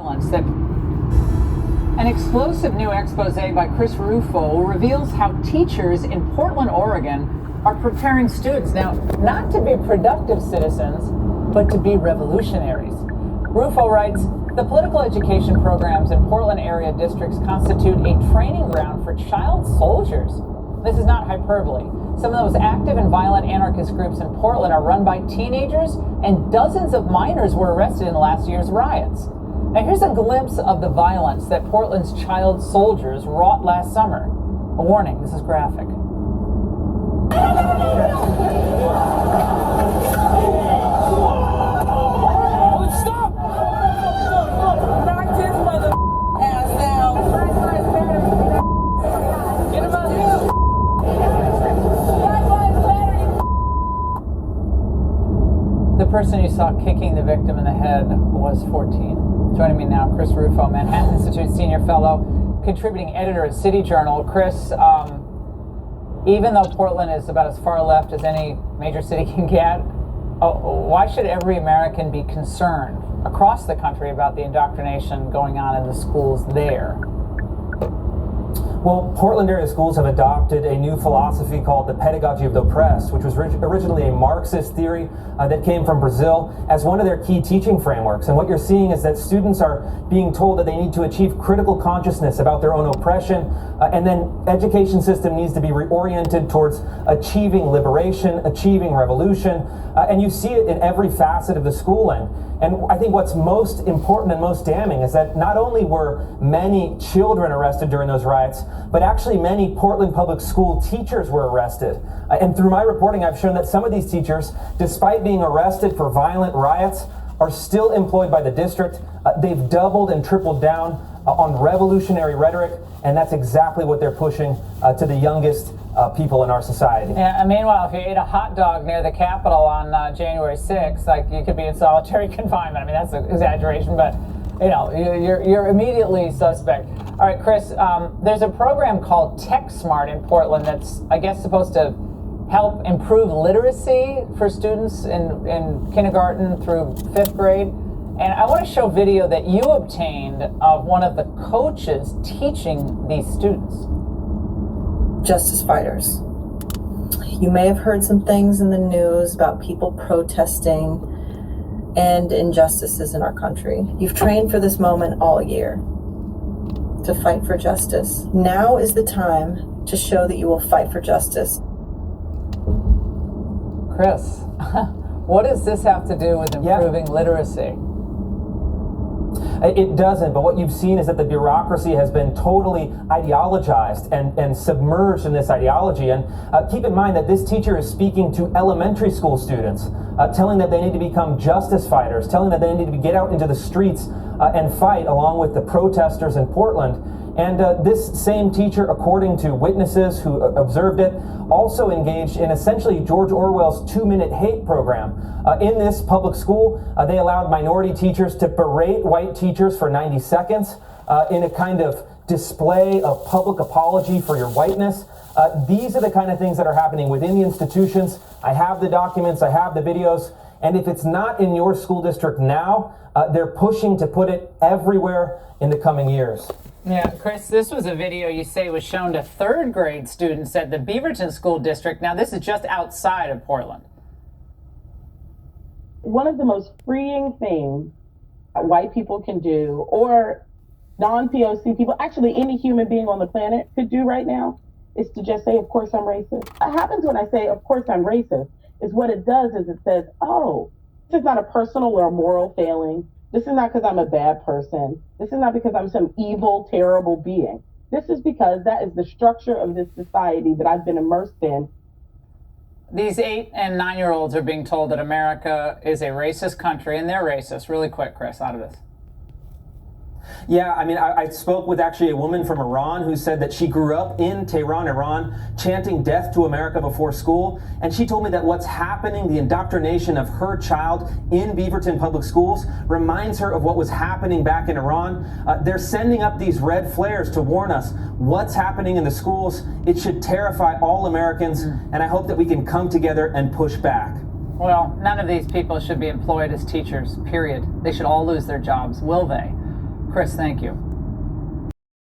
That an explosive new expose by Chris Rufo reveals how teachers in Portland, Oregon are preparing students now not to be productive citizens, but to be revolutionaries. Rufo writes, the political education programs in Portland area districts constitute a training ground for child soldiers. This is not hyperbole. Some of the most active and violent anarchist groups in Portland are run by teenagers, and dozens of minors were arrested in last year's riots. Now here's a glimpse of the violence that Portland's child soldiers wrought last summer. A warning, this is graphic. Stop! Knock his mother ass down. Get him out here. The person you saw kicking the victim in the head was 14. Joining me now, Chris Rufo, Manhattan Institute Senior Fellow, contributing editor at City Journal. Chris, even though Portland is about as far left as any major city can get, why should every American be concerned across the country about the indoctrination going on in the schools there? Well, Portland area schools have adopted a new philosophy called the pedagogy of the oppressed, which was originally a Marxist theory that came from Brazil as one of their key teaching frameworks. And what you're seeing is that students are being told that they need to achieve critical consciousness about their own oppression, and then education system needs to be reoriented towards achieving liberation, achieving revolution, and you see it in every facet of the schooling. And I think what's most important and most damning is that not only were many children arrested during those riots, but actually many Portland public school teachers were arrested. And through my reporting, I've shown that some of these teachers, despite being arrested for violent riots, are still employed by the district. They've doubled and tripled down on revolutionary rhetoric, and that's exactly what they're pushing to the youngest people in our society. Yeah, and meanwhile, if you ate a hot dog near the Capitol on January 6th, like, you could be in solitary confinement. I mean, that's an exaggeration, but you know, you're immediately suspect. All right, Chris, there's a program called TechSmart in Portland that's, I guess, supposed to help improve literacy for students in kindergarten through 5th grade. And I want to show video that you obtained of one of the coaches teaching these students. Justice fighters. You may have heard some things in the news about people protesting and injustices in our country. You've trained for this moment all year to fight for justice. Now is the time to show that you will fight for justice. Chris, what does this have to do with improving literacy? It doesn't, but what you've seen is that the bureaucracy has been totally ideologized and submerged in this ideology. And keep in mind that this teacher is speaking to elementary school students, telling that they need to become justice fighters, telling that they need to get out into the streets and fight along with the protesters in Portland. And this same teacher, according to witnesses who observed it, also engaged in essentially George Orwell's 2-minute hate program. In this public school, they allowed minority teachers to berate white teachers for 90 seconds in a kind of display of public apology for your whiteness. These are the kind of things that are happening within the institutions. I have the documents, I have the videos, and if it's not in your school district now, they're pushing to put it everywhere in the coming years. Yeah, Chris, this was a video you say was shown to 3rd grade students at the Beaverton School District. Now, this is just outside of Portland. One of the most freeing things white people can do, or non-POC people, actually any human being on the planet could do right now, is to just say, of course I'm racist. What happens when I say, of course I'm racist, is what it does is it says, oh, this is not a personal or moral failing. This is not because I'm a bad person. This is not because I'm some evil, terrible being. This is because that is the structure of this society that I've been immersed in. These 8 and 9-year-olds are being told that America is a racist country, and they're racist. Really quick, Chris, out of this. Yeah, I mean, I spoke with actually a woman from Iran who said that she grew up in Tehran, Iran, chanting death to America before school. And she told me that what's happening, the indoctrination of her child in Beaverton public schools, reminds her of what was happening back in Iran. They're sending up these red flares to warn us what's happening in the schools. It should terrify all Americans, and I hope that we can come together and push back. Well, none of these people should be employed as teachers, period. They should all lose their jobs, will they? Chris, thank you.